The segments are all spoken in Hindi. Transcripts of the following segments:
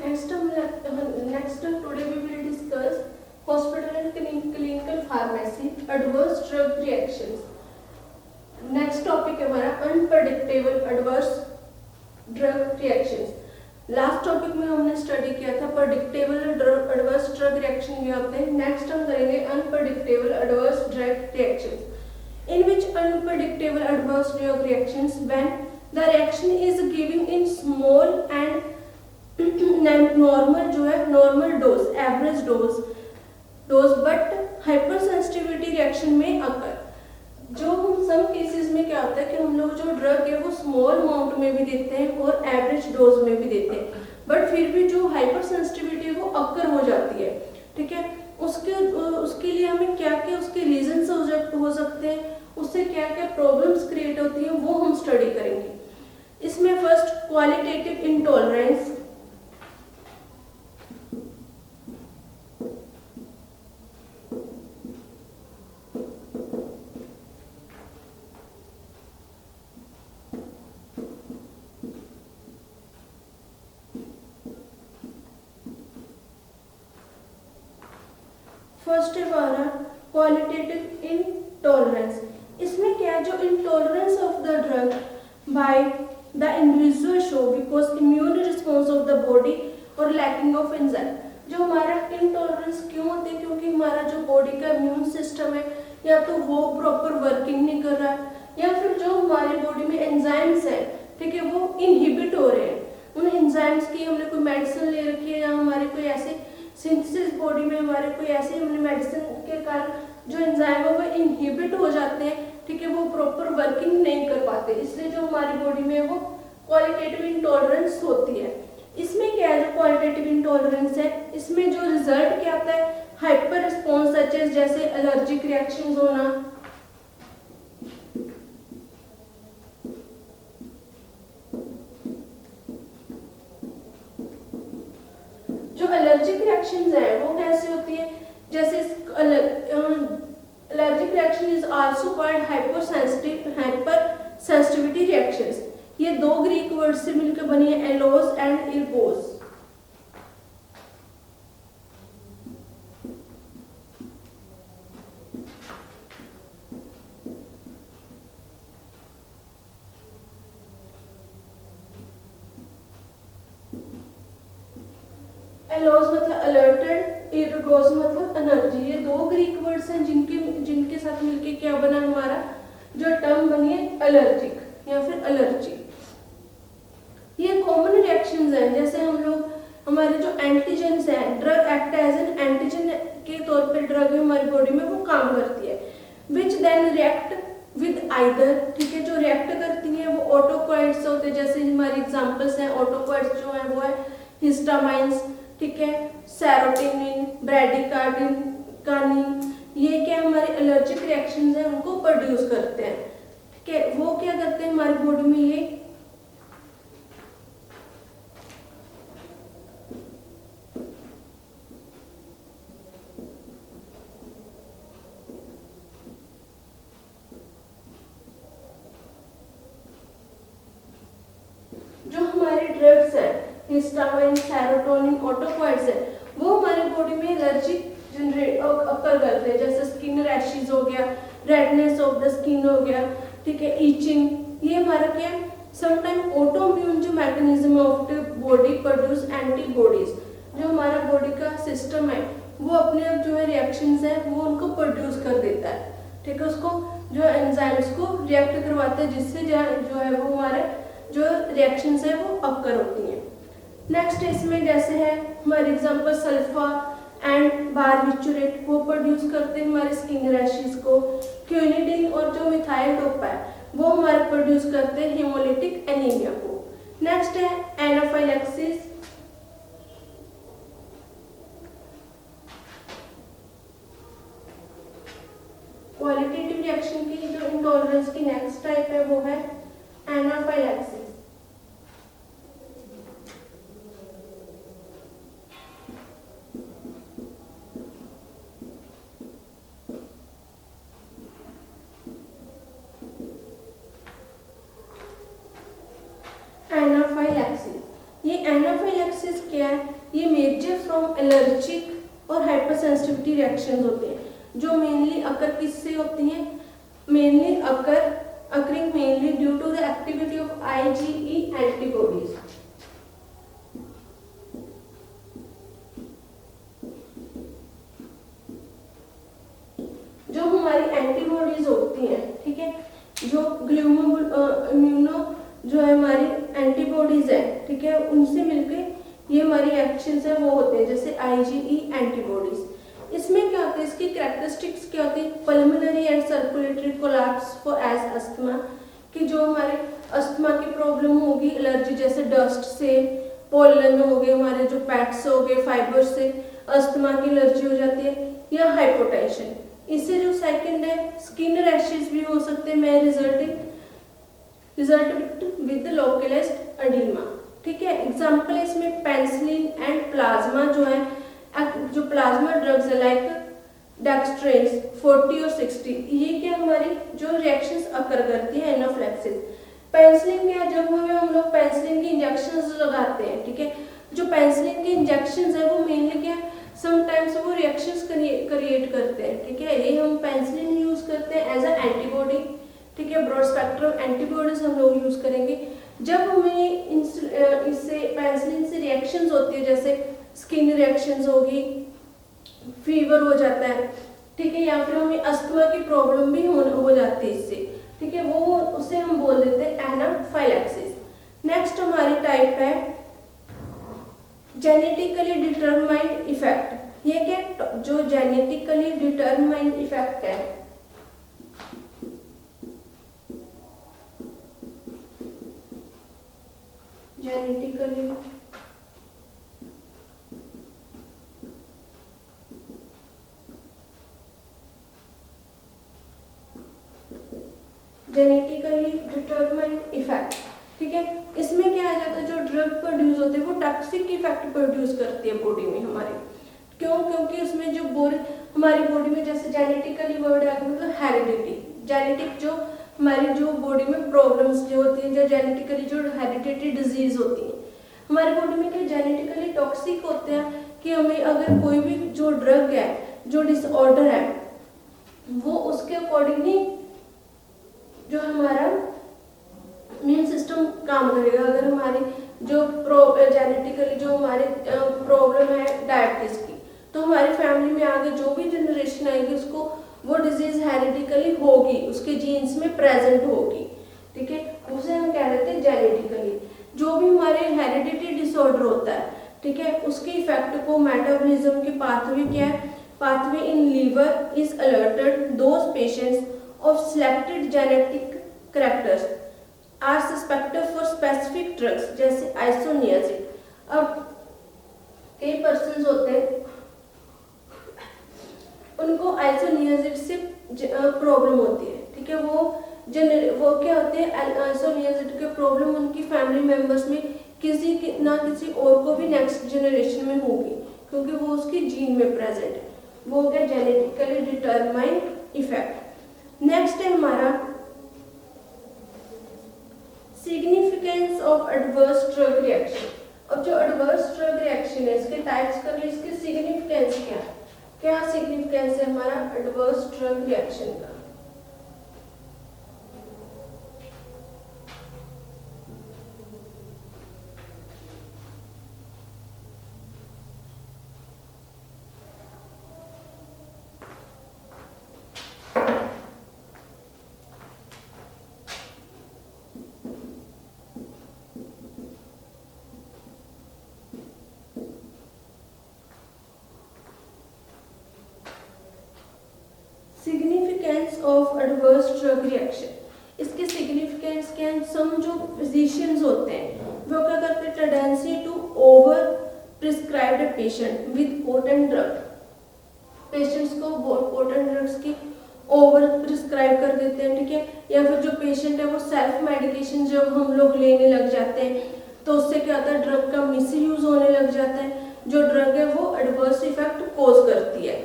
next today we will discuss hospital and clinical pharmacy adverse drug reactions. Next topic है हमारा unpredictable adverse drug reactions. Last topic में हमने स्टडी किया था प्रेडिक्टेबल एडवर्स ड्रग रिएक्शन क्या होते हैं. नेक्स्ट हम करेंगे unpredictable adverse drug reactions. In which unpredictable adverse drug reactions when the reaction is giving in small and normal जो है normal dose average dose but hyper sensitivity reaction में अकर. जो सम केसेस में क्या होता है कि हम लोग जो ड्रग है वो स्मॉल अमाउंट में भी देते हैं और एवरेज डोज में भी देते हैं, बट फिर भी जो हाइपर सेंसिटिविटी है वो अक्कर हो जाती है. ठीक है, उसके लिए हमें क्या क्या उसके रीजंस हो सकते हैं, उससे क्या क्या प्रॉब्लम्स क्रिएट होती है वो हम स्टडी करेंगे. इसमें फर्स्ट क्वालिटेटिव इंटॉलरेंस. फर्स्ट है हमारा क्वालिटेटिव इंटॉलरेंस. इसमें क्या है, जो intolerance of the drug by the individual show because immune response of the body और लैकिंग ऑफ एंजाइम. जो हमारा इंटॉलरेंस क्यों होती है, क्योंकि हमारा जो बॉडी का इम्यून सिस्टम है या तो वो प्रॉपर वर्किंग नहीं कर रहा है या फिर जो हमारी बॉडी में एंजाइम्स है, ठीक है, वो इनहिबिट हो रहे हैं. उन एंजाइम्स की हमने कोई मेडिसिन ले रखी है या हमारे कोई ऐसे सिंथेसिस बॉडी में हमारे कोई ऐसे हमने मेडिसिन के कारण जो एंजाइम है वो इनहिबिट हो जाते हैं. ठीक है, वो प्रॉपर वर्किंग नहीं कर पाते, इसलिए जो हमारी बॉडी में वो क्वालिटेटिव इंटॉलरेंस होती है. इसमें क्या है, जो क्वालिटेटिव इंटॉलरेंस है इसमें जो रिजल्ट क्या आता है, हाइपर रिस्पॉन्स सचेस जैसे एलर्जिक रिएक्शंस होना, जो एलर्जिक रिएक्शंस है वो कैसे होती है, जैसे allergic reaction is also called hyper sensitivity reactions. ये दो ग्रीक वर्ड से मिलकर बनी है, एलोस एंड इल्बोस. एलोस मतलब अलर्टेड, इर्गोस मतलब एनर्जी. ये दो ग्रीक वर्ड्स हैं जिनके साथ मिलके क्या बना हमारा जो टर्म बनी है एलर्जिक या फिर एलर्जी. ये कॉमन रिएक्शंस हैं. जैसे हम लोग हमारे जो एंटीजेंस हैं, drug act as an antigen के तौर पे ड्रग हमारी बॉडी में वो काम करती है, which then react with either. ठीक है, जो रिएक्ट करती है वो ऑटोकॉइड्स होते हैं. जैसे हमारी एग्जांपल्स हैं ऑटोकॉइड्स जो है वो है हिस्टामाइंस, ठीक है, सेरोटोनिन, ब्रैडिकार्डिन. ये क्या हमारे एलर्जिक रिएक्शंस हैं उनको प्रोड्यूस करते हैं. ठीक है, वो क्या करते हैं हमारी बॉडी में, ये जो हमारे ड्रग्स है हिस्टामाइन, सेरोटोनिन, ऑटोकॉइड्स है वो हमारे बॉडी में एलर्जी जनरेट अकर करते हैं. जैसे स्किन रैशेस हो गया, रेडनेस ऑफ द स्किन हो गया, ठीक है, ईचिंग. ये हमारा क्या है, समटाइम ऑटोइम्यून जो mechanism of the body produce antibodies. जो हमारा बॉडी का सिस्टम है वो अपने आप जो है रिएक्शंस है वो उनको प्रोड्यूस कर देता है. ठीक है, उसको जो एंजाइम्स को रिएक्ट करवाते हैं जिससे जो है वो हमारे जो रिएक्शंस है वो अकर होती हैं. नेक्स्ट इसमें जैसे है हमारे एग्जांपल सल्फा एंड बारबिचुरेट, वो प्रोड्यूस करते हैं हमारे स्किन रैशेस को. क्विनिडीन और जो मिथाइल डोपा है वो हमारे प्रोड्यूस करते हैं हेमोलिटिक एनीमिया को. नेक्स्ट है एनाफाइलैक्सिस. क्वालिटेटिव रिएक्शन की जो इंटॉलरेंस की नेक्स्ट टाइप है वो है एनाफाइलैक्सिस. एनाफाइलैक्सिस, ये एनाफाइलैक्सिस फ्रॉम एलर्जिक और हाइपरसेंसिटिविटी रिएक्शंस होते हैं, जो मेनली अकर किससे होती हैं, mainly occurring mainly due to the activity of IgE antibodies. जो हमारी एंटीबॉडीज होती हैं, ठीक है, जो इम्यूनो जो है हमारी एंटीबॉडीज है, ठीक है, उनसे मिलकर ये हमारी एक्शंस है वो होते हैं, जैसे IgE एंटीबॉडीज। इसमें क्या होता है, इसकी कैरेक्टरिस्टिक्स क्या होती है, pulmonary and circulatory collapse for as asthma, कि जो हमारे अस्थमा की प्रॉब्लम होगी, एलर्जी जैसे डस्ट से, पोलन हो गए, हमारे जो पैट्स हो गए, फाइबर से अस्थमा की एलर्जी हो जाती है, या हाइपोटेंशन। इससे जो सेकंड है, स्किन रैशेस भी हो सकते हैं, में रिजल्ट विद लोकलाइज्ड एडिमा, ठीक है। एग्जांपल है इसमें पेनिसिलिन एंड प्लाज्मा जो है, जो प्लाज्मा ड्रग्स है लाइक डेक्सट्रेंस 40 और 60, ये क्या हमारी जो रिएक्शंस अकर करती है एनाफिलैक्सिस। पेनिसिलिन क्या, जब हम लोग पेनिसिलिन की इंजेक्शंस लगाते हैं, ठीक है, जो पेनिसिलिन के इंजेक्शंस है वो मेनली क्या, समटाइम्स वो रिएक्शंस क्रिएट करते हैं, ठीक है। ये हम पेनिसिलिन यूज करते हैं एज अ एंटीबॉडी, ठीक है, ब्रॉड स्पेक्ट्रम एंटीबॉडीज हम लोग यूज करेंगे। जब हमें इससे पेनिसिलिन से रिएक्शंस होती है, जैसे स्किन रिएक्शंस होगी, फीवर हो जाता है, ठीक है, या फिर हमें अस्थमा की प्रॉब्लम भी हो जाती है इससे, ठीक है, वो उसे हम बोल देते हैं एनाफाइलैक्सिस। नेक्स्ट हमारी टाइप है जेनेटिकली डिटरमाइंड इफेक्ट। ये क्या, जो जेनेटिकली डिटरमाइंड इफेक्ट है, जेनेटिकली डिटरमाइंड इफेक्ट, ठीक है। इसमें क्या आ जाता है, जो ड्रग प्रोड्यूस होते हैं वो टॉक्सिक इफेक्ट प्रोड्यूस करती है बॉडी में हमारे, क्यों, क्योंकि उसमें जो हमारी बॉडी में जैसे जेनेटिकली वर्ड है मतलब हेरिडिटी, जेनेटिक जो हमारी जो बॉडी में प्रॉब्लम्स जो होती हैं, जो जेनेटिकली जो हेरिडिटी डिजीज होती है हमारी बॉडी में, क्या जेनेटिकली टॉक्सिक होते हैं, कि हमें अगर कोई भी जो ड्रग है, जो डिसऑर्डर है, वो उसके अकॉर्डिंगली जो हमारा इम्यून सिस्टम काम करेगा। अगर हमारी जो जेनेटिकली जो हमारे प्रॉब्लम है डायबिटीज की, तो हमारी फैमिली में आगे जो भी जनरेशन आएगी उसको वो डिजीज हेरिडिकली होगी, उसके जीन्स में प्रेजेंट होगी, ठीक है, उसे हम कह देते हैं जेनेटिकली। जो भी हमारे हेरिडिटी डिसऑर्डर होता है, ठीक है, उसके इफेक्ट को मेटाबॉलिज्म के पाथवे क्या है, pathway in liver is alerted those patients of selected genetic characters are suspected for specific drugs जैसे isoniazid। अब कई पर्सन होते हैं उनको आइसोनियाजिड से प्रॉब्लम होती है, ठीक है, वो क्या होते हैं, आइसोनियाजिड के प्रॉब्लम उनकी फैमिली मेंबर्स में किसी ना किसी और को भी नेक्स्ट जनरेशन में होगी, क्योंकि वो उसकी जीन में प्रेजेंट है, वो हो गया जेनेटिकली डिटरमाइंड इफेक्ट। नेक्स्ट है हमारा significance of adverse drug reaction. अब जो एडवर्स ड्रग रिएक्शन है इसके टाइप्स कर लिए, इसके सिग्निफिकेंस क्या है, क्या सिग्निफिकेंस है हमारा एडवर्स ड्रग रिएक्शन का। Significance of adverse drug reaction, इसके सिग्निफिकेंस क्या है, सम जो फिजिशियंस होते हैं वो क्या करते हैं, tendency to over prescribe the patient with potent drug, patients को पोटेंट ड्रग्स की ओवर प्रिस्क्राइब कर देते हैं, ठीक है, या फिर जो पेशेंट है वो सेल्फ मेडिकेशन जब हम लोग लेने लग जाते हैं तो उससे क्या होता है, ड्रग का मिसयूज होने लग जाता है, जो ड्रग है वो एडवर्स इफेक्ट कोज करती है,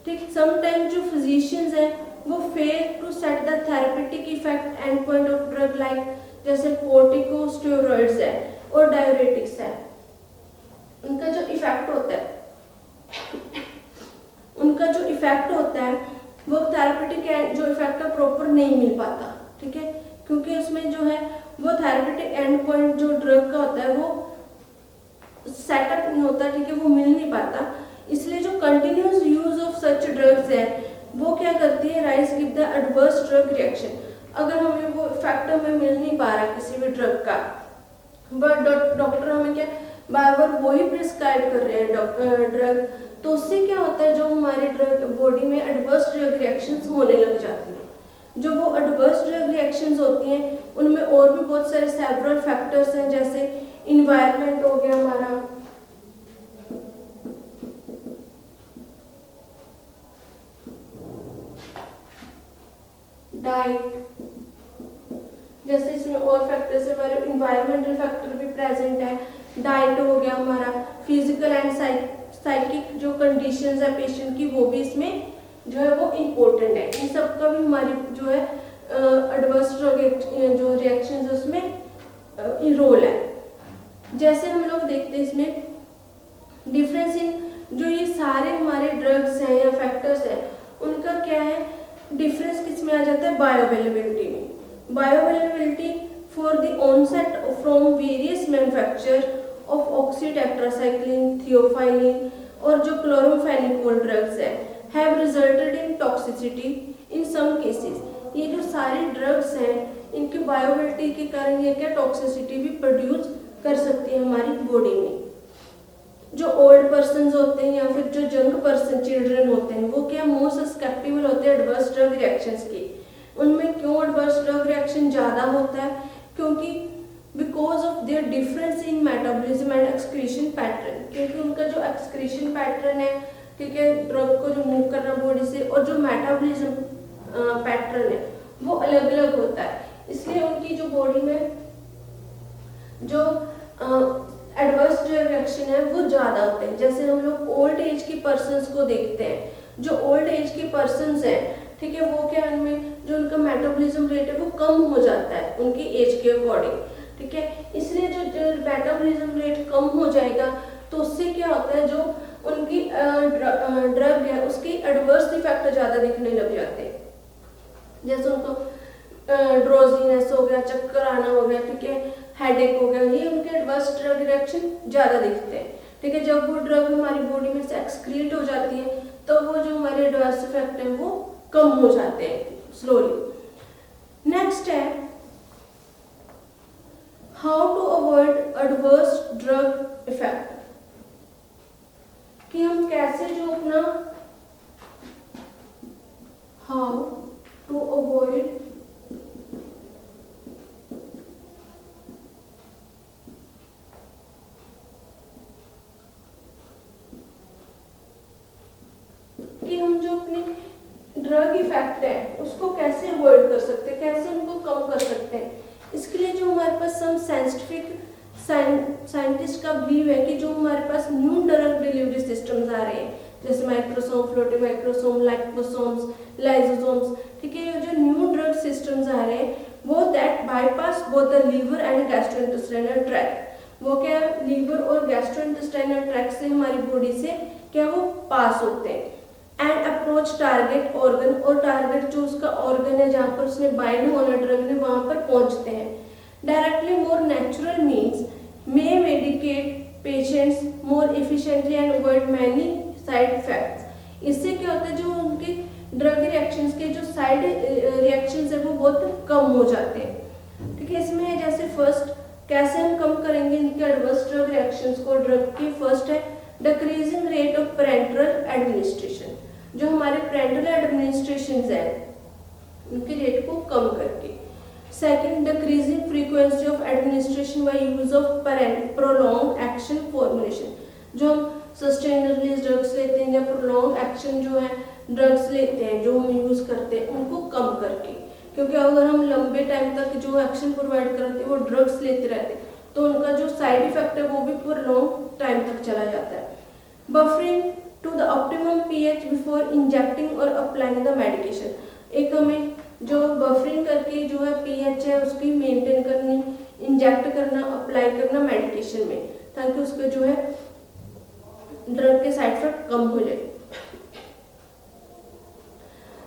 ठीक। समटाइम्स जो फिजिशियंस हैं वो fail to set the therapeutic effect end point of drug like जैसे कोर्टिकोस्टेरॉइड्स है और डाययूरेटिक्स है, उनका जो इफेक्ट होता है उनका जो इफेक्ट होता है वो थेरेपेटिक जो इफेक्ट है प्रॉपर नहीं मिल पाता, ठीक है, क्योंकि उसमें जो है वो थेरेपेटिक एंड पॉइंट जो ड्रग का होता है वो सेटअप नहीं होता, ठीक है, वो मिल नहीं पाता। इसलिए जो continuous use of such drugs है वो क्या करती है, rise give the adverse drug reaction. अगर हमें वो इफेक्ट हमें मिल नहीं पा रहा किसी भी ड्रग का, बट डॉक्टर हमें क्या बार बार वही प्रिस्क्राइब कर रहे हैं ड्रग, तो उससे क्या होता है जो हमारे ड्रग बॉडी में एडवर्स ड्रग रिएक्शंस होने लग जाती हैं। जो वो एडवर्स ड्रग रिएक्शंस होती हैं उनमें और भी बहुत सारे सेवरल फैक्टर्स हैं, जैसे इन्वायरमेंट हो गया हमारा, डाइट, जैसे इसमें और फैक्टर्स है, हमारे इन्वायरमेंटल फैक्टर भी प्रेजेंट है, डाइट हो गया हमारा, फिजिकल एंड साइकिक जो कंडीशंस है पेशेंट की वो भी इसमें जो है वो इम्पोर्टेंट है। इन सब का भी हमारी जो है एडवर्स ड्रग जो रिएक्शंस है उसमें रोल है। जैसे हम लोग देखते हैं इसमें डिफरेंस इन जो ये सारे हमारे ड्रग्स हैं या फैक्टर्स हैं उनका क्या है डिफरेंस किस में आ जाता है, बायोअवेलेबिलिटी में। Bioavailability for the onset from various manufacture of oxytetracycline, theophylline और जो क्लोरोफेनिकोल ड्रग्स है have resulted in toxicity in some cases. ये जो सारे ड्रग्स हैं इनकी बायोअवेलेबिलिटी के कारण ये क्या टॉक्सिसिटी भी प्रोड्यूस कर सकती है हमारी बॉडी में। जो ओल्ड पर्सन होते हैं या फिर जो यंग पर्सन चिल्ड्रन होते हैं वो क्या मोस्ट सस्केप्टिबल होते हैं एडवर्स ड्रग रिएक्शंस के। उनमें क्यों एडवर्स ड्रग रिएक्शन ज़्यादा होता है, क्योंकि because of their difference in metabolism and excretion pattern, क्योंकि उनका जो एक्सक्रीशन पैटर्न है, ठीक है, ड्रग को जो मूव करना बॉडी से, और जो मेटाबॉलिज्म पैटर्न है वो अलग अलग होता है। इसलिए उनकी जो बॉडी में जो एडवर्स ड्रग रिएक्शन है वो ज़्यादा होते हैं। जैसे हम लोग ओल्ड एज के पर्सन्स को देखते हैं, जो ओल्ड एज के पर्सन्स हैं, ठीक है, वो क्या उनमें जो उनका मेटाबॉलिज्म रेट है वो कम हो जाता है उनकी एज के अकॉर्डिंग, ठीक है। इसलिए जो मेटाबॉलिज्म रेट कम हो जाएगा तो उससे क्या होता है जो उनकी ड्रग है उसकी एडवर्स इफेक्ट ज़्यादा दिखने लग जाते हैं। जैसे उनको ड्रोजीनेस हो गया, चक्कर आना हो गया, ठीक है, हेडेक हो गया, ये उनके एडवर्स ड्रग रिएक्शन ज़्यादा दिखते हैं, ठीक है। जब वो ड्रग हमारी बॉडी में से एक्सक्रीट हो जाती है तो वो जो हमारे एडवर्स इफेक्ट है वो कम हो जाते हैं स्लोली। नेक्स्ट है how to avoid adverse drug effect, कि हम कैसे जो अपना हाउ टू अवॉइड कि हम जो अपने ड्रग इफेक्ट है उसको कैसे अवॉइड कर सकते हैं, कैसे उनको कम कर सकते हैं। इसके लिए जो हमारे पास सम साइंटिस्ट का बिलीव है कि जो हमारे पास न्यू ड्रग डिलीवरी सिस्टम्स आ रहे हैं, जैसे माइक्रोसोम, फ्लोटी माइक्रोसोम, लाइपोसोम्स, लाइसोसोम्स, ठीक है, जो न्यू ड्रग सिस्टम्स आ रहे हैं वो that bypass both the liver and gastrointestinal tract. वो क्या लीवर और गैस्ट्रोइंटेस्टाइनल ट्रैक्ट से हमारी बॉडी से क्या वो पास होते हैं एंड अप्रोच टारगेट ऑर्गन, और टारगेट जो उसका ऑर्गन है जहाँ पर उसने बाइंड होना ड्रग ने वहाँ पर पहुँचते हैं। Directly more natural means may medicate patients more efficiently and avoid many side effects. इससे क्या होता है जो उनके ड्रग रिएक्शंस के जो साइड रिएक्शंस है वो बहुत कम हो जाते हैं, ठीक है। इसमें जैसे फर्स्ट कैसे हम कम करेंगे इनके एडवर्स ड्रग रिएक्शंस को, ड्रग की फर्स्ट है decreasing rate of parental administration, जो हमारे पेरेंटल एडमिनिस्ट्रेशन है उनके रेट को कम करके। Second decreasing frequency of administration by use of prolong action formulation, जो हम सस्टेन्ड रिलीज ड्रग्स लेते हैं या प्रोलॉन्ग एक्शन जो है ड्रग्स लेते हैं जो हम यूज करते हैं उनको कम करके, क्योंकि अगर हम लंबे टाइम तक जो एक्शन प्रोवाइड करते हैं वो ड्रग्स लेते रहते हैं तो उनका जो साइड इफेक्ट है वो भी प्रोलॉन्ग टाइम तक चला जाता है। Buffering to the optimum pH before injecting और अप्लाइंग द मेडिकेशन, एक हमें जो बफरिंग करके जो है पीएच है उसकी मेंटेन करनी, इंजेक्ट करना, अप्लाई करना मेडिकेशन में, ताकि उसके जो है ड्रग के साइड इफेक्ट कम हो जाए।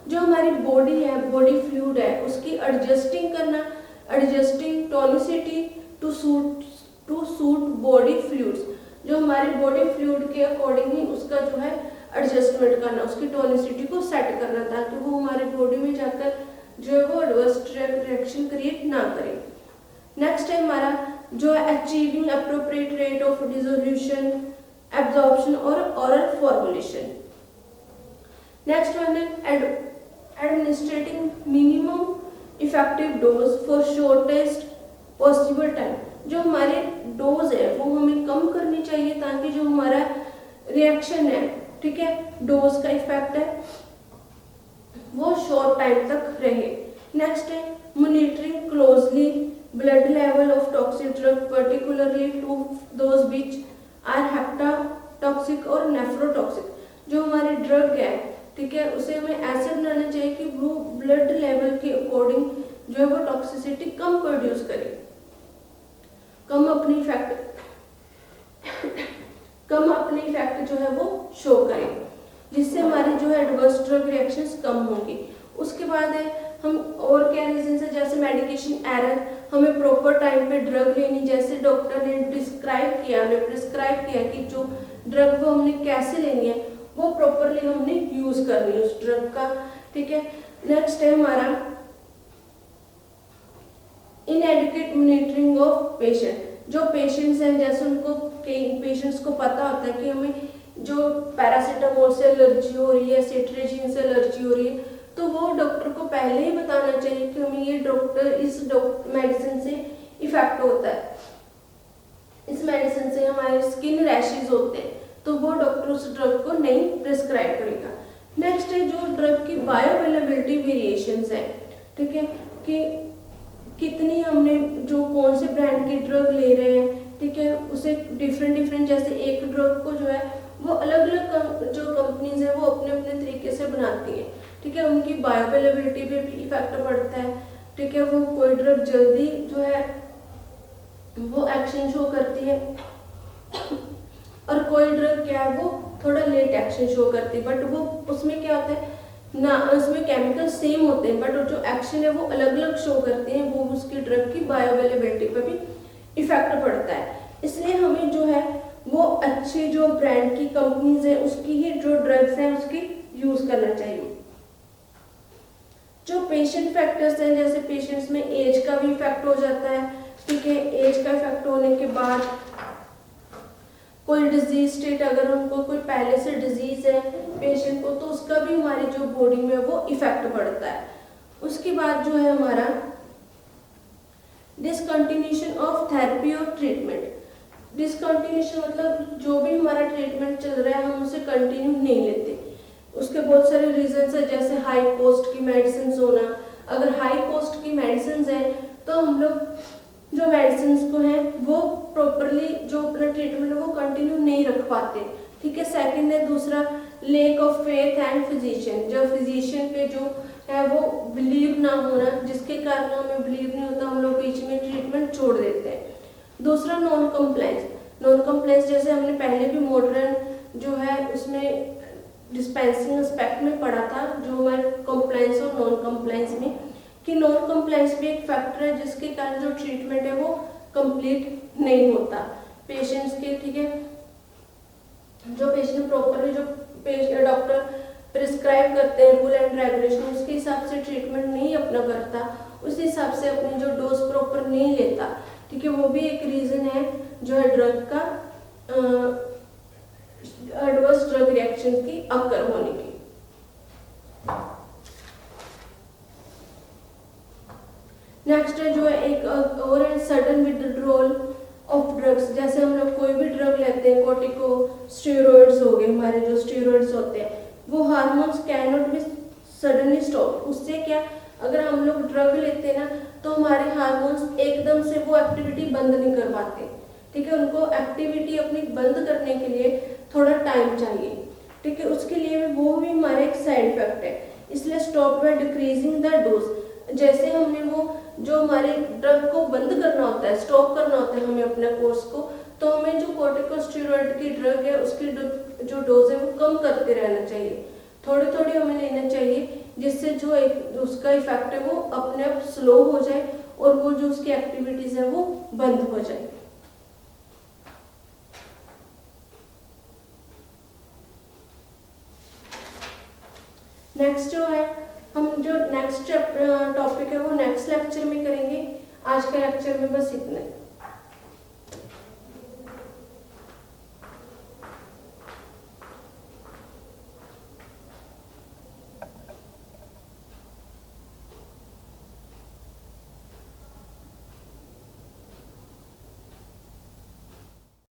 जो हमारी बॉडी है, बॉडी फ्लूइड है, उसकी एडजस्टिंग करना, adjusting tonicity to suit body fluids, जो हमारे बॉडी फ्लूइड के अकॉर्डिंग ही उसका जो है एडजस्टमेंट करना, उसकी टोनिसिटी को सेट करना, ताकि वो हमारे बॉडी में जाकर जो है वो एडवर्स रिएक्शन क्रिएट ना करे। नेक्स्ट है हमारा जो है achieving appropriate rate of dissolution, absorption और ऑरल फॉर्मुलेशन। नेक्स्ट वन है administrating minimum effective dose for shortest possible time. जो हमारे डोज है वो हमें कम करनी चाहिए ताकि जो हमारा रिएक्शन है, ठीक है, डोज का इफेक्ट है वो शॉर्ट टाइम तक रहे। नेक्स्ट है monitoring closely blood level of toxic drug particularly to those which are hepatotoxic और नेफ्रोटॉक्सिक। जो हमारी ड्रग है, ठीक है, उसे हमें ऐसे बनाना चाहिए कि वो ब्लड लेवल के अकॉर्डिंग जो है वो टॉक्सिसिटी कम प्रोड्यूस करे, कम अपनी इफेक्ट जो है वो शो करे, जिससे हमारी जो है एडवर्स ड्रग रिएक्शंस कम होंगी। उसके बाद है हम और क्या रीजन है, जैसे मेडिकेशन एरर, हमें प्रॉपर टाइम पे ड्रग लेनी, जैसे डॉक्टर ने प्रिस्क्राइब किया कि जो ड्रग वो हमने कैसे लेनी है वो प्रॉपरली हमने यूज करनी है उस ड्रग का, ठीक है। नेक्स्ट है हमारा इनएडिक्वेट मॉनिटरिंग ऑफ पेशेंट। जो पेशेंट्स हैं, जैसे उनको कई पेशेंट्स को पता होता है कि हमें जो पैरासीटामोल से एलर्जी हो रही है, सिट्रेजिन से एलर्जी हो रही है, तो वो डॉक्टर को पहले ही बताना चाहिए कि हमें ये इस मेडिसिन से इफेक्ट होता है, इस मेडिसिन से हमारे स्किन रैशेज होते हैं, तो वो डॉक्टर उस ड्रग को नहीं प्रिस्क्राइब करेगा। नेक्स्ट है जो ड्रग की बायोअवेलेबिलिटी वेरिएशंस है, ठीक है, कि कितनी हमने जो कौन से ब्रांड की ड्रग ले रहे हैं, ठीक है, उसे डिफरेंट जैसे एक ड्रग को जो है वो अलग अलग जो कंपनीज है वो अपने अपने तरीके से बनाती हैं, ठीक है, उनकी बायोअवेलेबिलिटी पे भी इफेक्ट पड़ता है, ठीक है। वो कोई ड्रग जल्दी जो है वो एक्शन शो करती है और कोई ड्रग क्या है वो थोड़ा लेट एक्शन शो करती है, बट वो उसमें क्या होता है ना, उसमें केमिकल सेम होते हैं बट जो एक्शन है वो अलग अलग शो करते हैं, वो उसकी ड्रग की बायोअवेलेबिलिटी पे भी इफेक्ट पड़ता है। इसलिए हमें जो है वो अच्छी जो ब्रांड की कंपनीज है उसकी ही जो ड्रग्स हैं उसकी यूज करना चाहिए। जो पेशेंट फैक्टर्स हैं, जैसे पेशेंट्स में एज का भी इफेक्ट हो जाता है, ठीक है, एज का इफेक्ट होने के बाद कोई डिजीज स्टेट, अगर उनको कोई पहले से डिजीज है पेशेंट को, तो उसका भी हमारी जो बॉडी में वो इफेक्ट पड़ता है। उसके बाद जो है हमारा डिसकंटिन्यूशन ऑफ थेरेपी और ट्रीटमेंट। डिसकंटिन्यूशन मतलब जो भी हमारा ट्रीटमेंट चल रहा है हम उसे कंटिन्यू नहीं लेते। उसके बहुत सारे रीजंस है, जैसे हाई कॉस्ट की मेडिसिन होना। अगर हाई कॉस्ट की मेडिसिन है तो हम लोग जो मेडिसिन को है वो प्रॉपरली जो अपना ट्रीटमेंट है वो कंटिन्यू नहीं रख पाते, ठीक है। सेकंड है दूसरा lake of faith and physician. जो फिजिशियन पे जो है वो बिलीव ना होना, जिसके कारण हमें बिलीव नहीं होता, हम लोग बीच में ट्रीटमेंट छोड़ देते हैं। दूसरा नॉन कंप्लायंस जैसे हमने पहले भी मॉडर्न जो है उसमें डिस्पेंसिंग एस्पेक्ट में पढ़ा था, जो हमारे कंप्लायंस और नॉन कंप्लायंस में, कि नॉन कंप्लायंस भी एक फैक्टर है जिसके कारण जो ट्रीटमेंट है वो कंप्लीट नहीं होता पेशेंट्स के, ठीक है। जो पेशेंट प्रॉपरली जो डॉक्टर प्रिस्क्राइब करते हैं रूल एंड रेगुलेशन उसके हिसाब से ट्रीटमेंट नहीं अपना करता, उस हिसाब से अपनी जो डोज प्रॉपर नहीं लेता, ठीक है, वो भी एक रीजन है जो है ड्रग का एडवर्स ड्रग रिएक्शन की अकर होने की। नेक्स्ट है जो है एक और है सडन विथड्रॉल ऑफ ड्रग्स। जैसे हम लोग कोई भी ड्रग लेते हैं, कॉर्टिकोस्टेरॉइड्स हो गए, हमारे जो स्टेरॉइड्स होते हैं वो hormones can not be suddenly stop. उससे क्या, अगर हम लोग ड्रग लेते हैं ना तो हमारे हार्मोन्स एकदम से वो एक्टिविटी बंद नहीं कर पाते, ठीक है। उनको एक्टिविटी अपनी बंद करने के लिए थोड़ा टाइम चाहिए, ठीक है। उसके लिए वो भी हमारा एक साइड इफेक्ट है, इसलिए stop by decreasing the dose. जैसे हमने वो जो हमारे ड्रग को बंद करना होता है, स्टॉप करना होता है हमें अपने कोर्स को, तो हमें जो कॉर्टिकोस्टेरॉइड की ड्रग है उसकी जो डोज है वो कम करते रहना चाहिए, थोड़े थोड़े हमें लेना चाहिए, जिससे जो एक उसका इफेक्ट है वो अपने आप स्लो हो जाए और वो जो उसकी एक्टिविटीज है वो बंद हो जाए। नेक्स्ट जो है हम जो नेक्स्ट टॉपिक है वो नेक्स्ट लेक्चर में करेंगे। आज के लेक्चर में बस इतना ही।